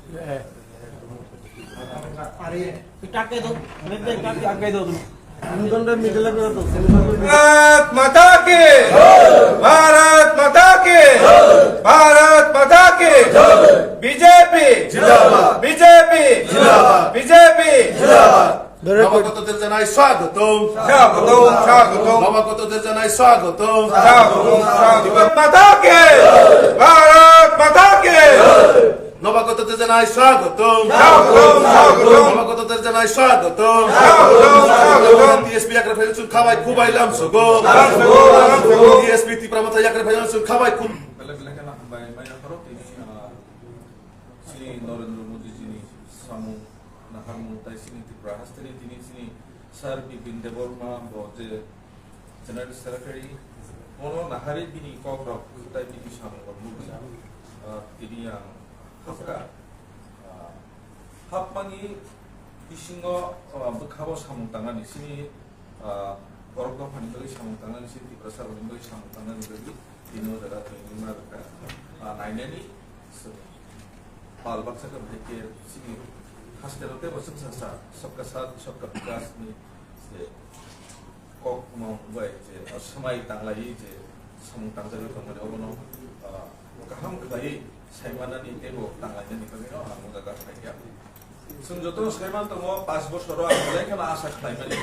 भारत माता के भारत माता के भारत माता के बीजेपी बीजेपी बीजेपी নবাগতদের জানাই স্বাগতম স্বাগতম স্বাগতম নবাগতদের জানাই স্বাগতম স্বাগতম স্বাগতম মাতা কে भारत माता के নবাগতদের জানাই স্বাগতম স্বাগতম স্বাগতম নবাগতদের জানাই স্বাগতম স্বাগতম স্বাগতম টিএসপি yakre ফেলছুন খাবাই খুবাইলাম সগো টিএসপি টিপ্রামতা yakre ফেলছুন খাবাই খুব Belak-belakan lah banyak korot ini sini Narendra Modi sini samu nakar mutai sini Tripras tadi sini Sar Bipin Deborma boje General Secretary ono nahari bini kokrok mutai bini samu bermuda ini yang hafka hapmangi bisingo bekhawo samu tangan di sini korok panitali samu tangan di sini Tripras Arvindo samu tangan di Dino darat ini mereka nainani बाल बच्चा का भाई के सिंह खास करते बच्चों संसार सबका साथ सबका विकास में से कॉक माउंट जे समय तांगलाई जे समूह तांगजल तो मेरे ओनो कहम कहीं साइमाना नीते वो तांगलाई निकले ना हम उधर का क्या सुन जो तो साइमान तो वो 5 वर्ष और आगे क्या ना आशा खाई मैंने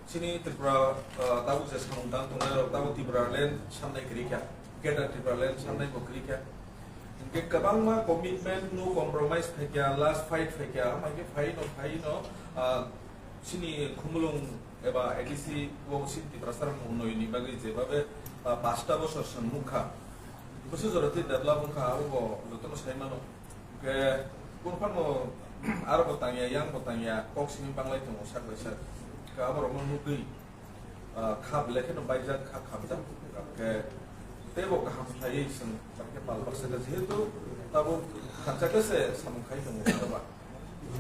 sini Tripura tahu saya samungtang tunggal tahu Tripura lain sampai kerja kita Tripura lain sampai bekerja ke kabang mah komitmen no compromise kerja last fight kerja macam fight no sini kumulung eba edisi wo sini Tripura sekarang mau ini bagi jebabe pasta bos semukha bos joroti develop mukha aku betul saya mana ke kurang mau Arab bertanya yang bertanya kok sini banglai tu musak besar kabar orang mungkin khab lekin baca khab jam ke tebo kaham saya sen pakai palbak sedih itu tahu kaca kese sama kai temu apa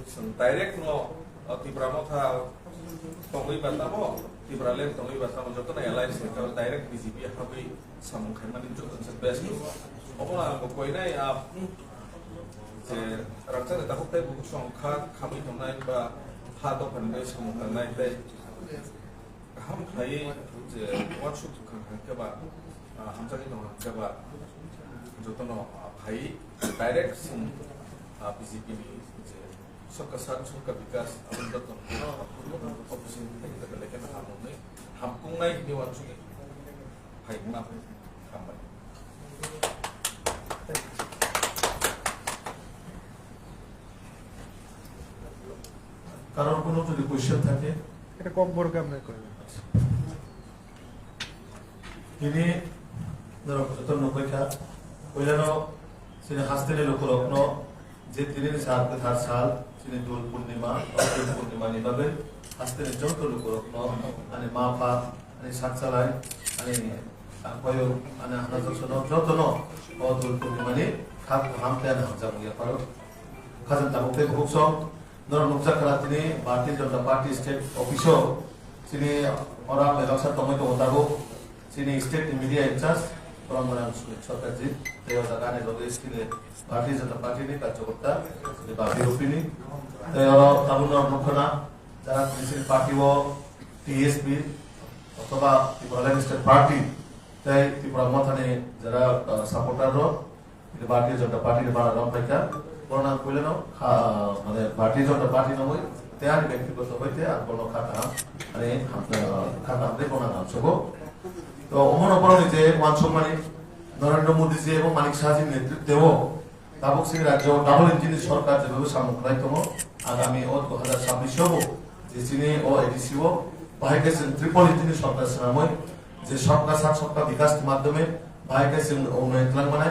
sen direct no Tripura mau tahu tongoi batamo Tripura lain tongoi batamo jodoh na alliance kalau direct BJP habi sama kai mana jodoh sen best apa lah kau ini je rakyat itu aku tebo songkak kami tonai ba हाथों पर समूह करना है हम खाई जे वाचुक के बाद हम जाके तो के बाद जो तो ना भाई डायरेक्ट सम बीजेपी में जे सबका साथ सबका विकास अपन तो ऑपोजिशन तक लेकिन हम को नहीं वाचुक भाई ना हम কারণ কোনো যদি কোশ্চেন থাকে এটা কম বড় আমরা করি ini যতন নকইকা কইলানো সিনে হাসতেলে লোকরত্ন যে দিনের সাল কথার সাল সিনে দোল পূর্ণিমা দোল পূর্ণিমা নিবাবে হাসতেলে যত লোকরত্ন মানে মা পা মানে সাতসালাই মানে কয় মানে হানা যতন যতন ও দোল পূর্ণিমা নি খাপ হামতে না যাবো পারো খাজান তাবুতে খুবসম Nor nuksa karatini Bharatiya Janata Party state official sini orang melaksa tomoi to otago sini state media in charge orang orang Sarkarji teo dagane loge sini Bharatiya Janata Party ni kacokorta sini babi opini teo tabunor mukhana jara sini party wo TSP অথবা Tripura state party tai Tripura mothane jara supporter ro Bharatiya Janata Party ni bana ram paika করোনা কইলেনো মানে ভারতীয় জনতা party নয় তেয়ার ব্যক্তিগত হইতে আর কোনো খাতা মানে খাতা আমাদের কোনো নাম সব তো অমন অপরাধী যে মান সম্মানী নরেন্দ্র মোদী জি এবং মানিক শাহজির নেতৃত্বেও তাবক সিং রাজ্য ডাবল ইঞ্জিনের সরকার যেভাবে সামগ্রায়তম আগামী 2026 হব যে চীনে ও এডিসিও ভাইকেছেন ট্রিপল ইঞ্জিনের সরকার সাময় যে সরকার সাত সরকার বিকাশ মাধ্যমে ভাইকেছেন উন্নয়ন প্ল্যান মানে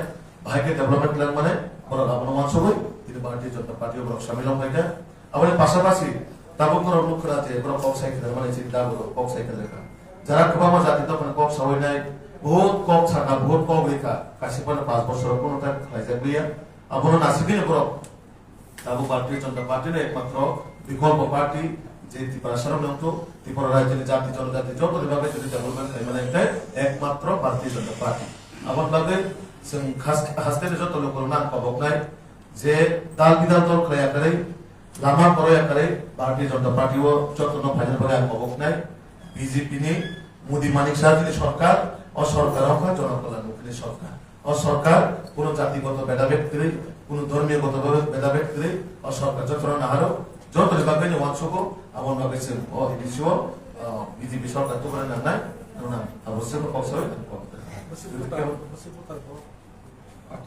ভাইকে ডেভেলপমেন্ট প্ল্যান মানে orang apa nama sahoi itu Bharatiya Janata Party orang sambil orang mereka awalnya pasar-pasar tabung orang mukh kerja orang kok saya kita mana cerita orang kok saya kita mereka jarak ke bawah jati itu kan kok sahoi naik बहुत kok sana बहुत kok mereka kasih pada 5 বছর কোনো tak খাইছে বিয়া আপনারা নাসিবিন করো tabung Bharatiya Janata Party এর একমাত্র বিকল্প পার্টি যে ত্রিপুরা সারাংশ ত্রিপুরা রাজ্যের জাতি জনজাতি যত বিভাগে যদি ডেভেলপমেন্ট মানে একমাত্র Bharatiya Janata Party আমার ভাবে जों हास्टेल जत लोकल नाम पाबकनाय যে দাল বিধান দল করে আকারে লামা করে আকারে ভারতীয় জনতা পার্টি ও যত্ন ফাইনাল করে অবক নাই বিজেপি নি মোদী মানিক শাহ যিনি সরকার ও সরকার হোক জনকল্যাণমুখী সরকার ও সরকার কোন জাতিগত ভেদাভেদ করে কোন ধর্মীয়গত ভেদাভেদ করে ও সরকার যত্ন না হারো যত ভাবে ওয়ানসক আমার ভাবে ও হিদিসিও বিজেপি সরকার তো করে নাই না অবশ্যই কমসে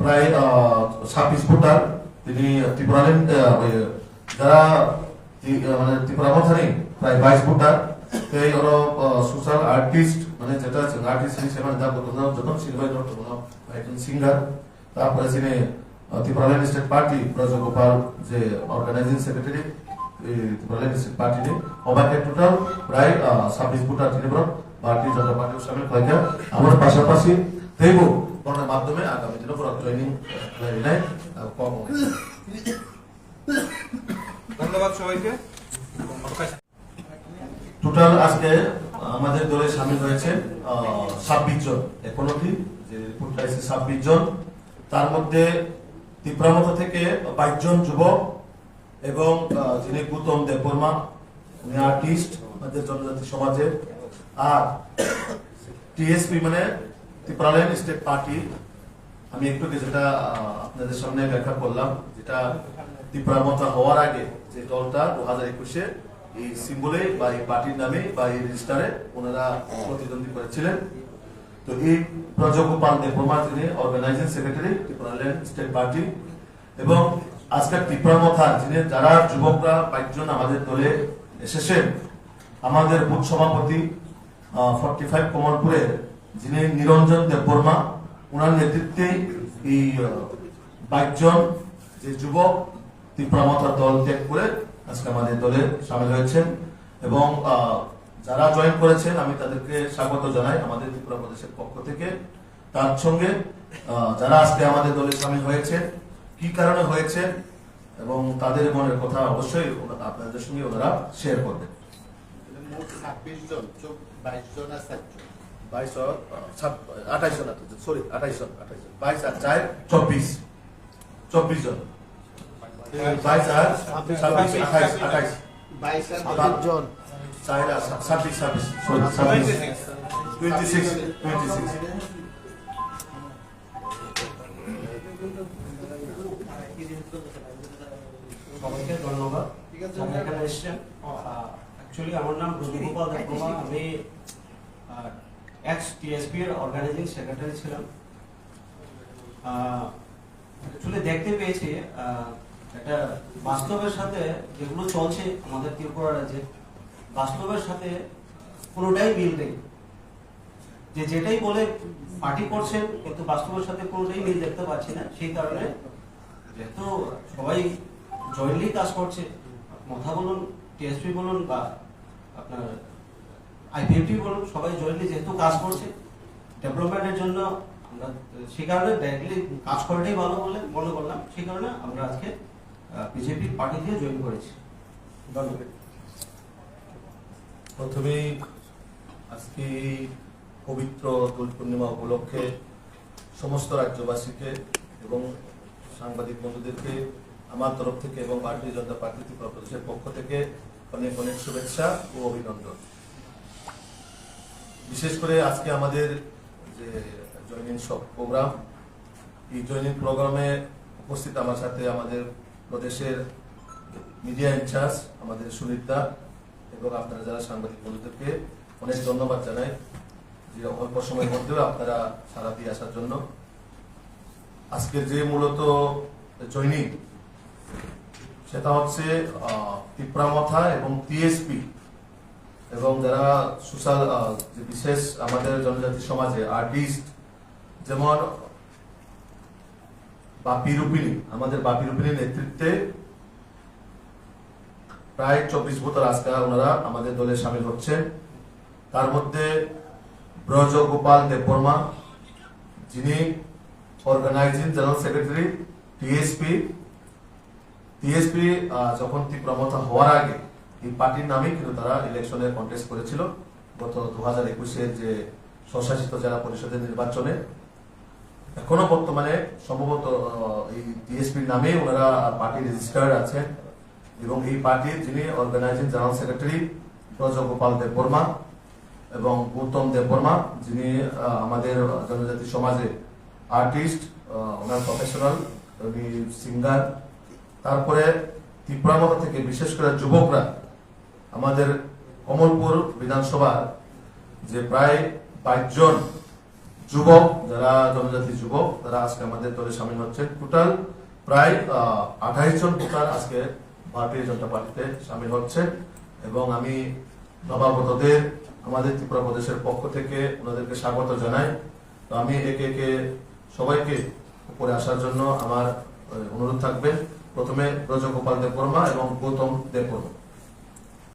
প্রায় 26 ভোটার তিনি ত্রিপুরাল্যান্ড যারা মানে ত্রিপুরা মথানি প্রায় 22 ভোটার এই ওর সোশ্যাল আর্টিস্ট মানে যেটা আর্টিস্ট হিসেবে যখন সিলভাই একজন সিঙ্গার তারপরে তিনি ত্রিপুরাল্যান্ড স্টেট পার্টি ব্রজগোপাল যে organising secretary Tripuraland state party অবাকে টোটাল প্রায় 26 ভোটার তিনি ভারতীয় জনতা পার্টির সামিল হয়ে আমার পাশাপাশি দেব করোনার মাধ্যমে আগামী দিনে পুরো ট্রেনিং নেয় কম ধন্যবাদ সবাইকে। টোটাল আজকে আমাদের দলে সামিল হয়েছে 26 জন এখন অবধি যে রিপোর্টটা এসেছে 26 জন তার মধ্যে ত্রিপুরামথা থেকে 22 জন যুবক এবং যিনি গৌতম দেববর্মা উনি আর্টিস্ট আমাদের জনজাতি সমাজের আর টিএসপি মানে ত্রিপুরাল্যান্ড স্টেট পার্টি আমি একটু যেটা আপনাদের সামনে ব্যাখ্যা করলাম যেটা ত্রিপুরামথা হওয়ার আগে যে দলটা 2021-এ এই সিম্বলে বা এই পার্টির নামে বা এই রেজিস্টারে ওনারা প্রতিদ্বন্দ্বী করেছিলেন। তো এই ব্রজগোপাল দেববর্মা যিনি organising secretary Tripuraland state party এবং আজকের ত্রিপুরামথা যিনি যারা যুবকরা 22 জন আমাদের দলে এসেছেন আমাদের বুথ সভাপতি 45 কমলপুরে যিনি নিরঞ্জন দেববর্মা ওনার নেতৃত্বে এই 22 জন যে যুবক ত্রিপুরামথা দল ত্যাগ করে আজকে আমাদের দলে সামিল হয়েছেন এবং যারা জয়েন করেছেন আমি তাদেরকে স্বাগত জানাই আমাদের ত্রিপুরা প্রদেশের পক্ষ থেকে। তার সঙ্গে যারা আজকে আমাদের দলে সামিল হয়েছে কি কারণে হয়েছে এবং তাদের মনের কথা অবশ্যই আপনাদের সঙ্গে ওনারা শেয়ার করবেন। 26 জন 22 জন আর 7 জন 22 और 28 জন সরি 28 জন 22 আর 4 24 জন 22 আর 26 28 22 আর 7 জন 4 আর 26 সরি 26 সবাইকে ধন্যবাদ যারা এখানে এসেছেন। অ্যাকচুয়ালি আমার নাম ব্রজগোপাল দেববর্মা, আমি এক্স টিএসপি এর অর্গানাইজিং সেক্রেটারি ছিলাম। অ্যাকচুয়ালি দেখতে পেয়েছি এটা বাস্তবের সাথে যেগুলো চলছে আমাদের ত্রিপুরা রাজ্যে বাস্তবের সাথে কোনোটাই মিল নেই। যেটাই বলে পার্টি করছেন কিন্তু বাস্তবের সাথে কোনোটাই মিল দেখতে পাচ্ছি না। সেই কারণে যেহেতু সবাই জয়েন্টলি কাজ করছে, মথা বলুন টিএসপি বলুন বা আপনার আইপিএফটি বলুন, সবাই জয়েন্টলি যেহেতু কাজ করছে ডেভেলপমেন্টের জন্য আমরা সেই কারণে ডাইরেক্টলি কাজ করাটাই ভালো বলে মনে করলাম। সেই কারণে আমরা আজকে বিজেপি পার্টি দিয়ে জয়েন করেছি। ধন্যবাদ। প্রথমেই আজকে পবিত্র দোল পূর্ণিমা উপলক্ষে সমস্ত রাজ্যবাসীকে এবং সাংবাদিক বন্ধুদেরকে আমার তরফ থেকে এবং ভারতীয় জনতা পার্টি ত্রিপুরা প্রদেশের পক্ষ থেকে অনেক অনেক শুভেচ্ছা ও অভিনন্দন। বিশেষ করে আজকে আমাদের যে জয়নিং সব প্রোগ্রাম, এই জয়নিং প্রোগ্রামে উপস্থিত আমার সাথে আমাদের প্রদেশের মিডিয়া ইনচার্জ আমাদের সুনীতা এবং আপনারা যারা সাংবাদিক বন্ধুদেরকে অনেক ধন্যবাদ জানাই যে অল্প সময়ের মধ্যেও আপনারা সারা দিয়ে আসার জন্য। আজকের যে মূলত জয়নিং সেটা হচ্ছে ত্রিপুরামথা এবং টিএসপি এবং যারা সোশ্যাল যে বিশেষ আমাদের জনজাতি সমাজে আর্টিস্ট যেমন বাপি রূপিণী, আমাদের বাপি রূপিণীর নেতৃত্বে প্রায় 24 বছর আজকে ওনারা আমাদের দলে সামিল হচ্ছেন। তার মধ্যে ব্রজগোপাল দেববর্মা যিনি অর্গানাইজিং জেনারেল সেক্রেটারি টিএসপি যখন ত্রিপুরামথা হওয়ার আগে এই পার্টির নামে কিন্তু তারা ইলেকশনে কন্টেস্ট করেছিল গত 2021-এর যে স্বশাসিত জেলা পরিষদের নির্বাচনে এখনো বর্তমানে সম্ভবত এই টিএসপির নামে ওনারা পার্টি রেজিস্টার্ড আছেন এবং এই পার্টির যিনি organising general secretary Brajagopal Debbarma এবং গৌতম দেববর্মা যিনি আমাদের জনজাতি সমাজে আর্টিস্ট, ওনার প্রফেশনাল, উনি সিঙ্গার। তারপরে ত্রিপুরামতা থেকে বিশেষ করে যুবকরা, আমাদের কমলপুর বিধানসভার যে প্রায় 22 জন যুবক, যারা জনজাতি যুবক, তারা আজকে আমাদের দলে সামিল হচ্ছেন। টোটাল প্রায় 28 জন ভোটার আজকে ভারতীয় জনতা পার্টিতে সামিল হচ্ছে এবং আমি নবাগতদের আমাদের ত্রিপুরা প্রদেশের পক্ষ থেকে ওনাদেরকে স্বাগত জানাই। তো আমি একে একে সবাইকে উপরে আসার জন্য আমার অনুরোধ থাকবে। প্রথমে ব্রজগোপাল দেববর্মা এবং গৌতম দেববর্মা।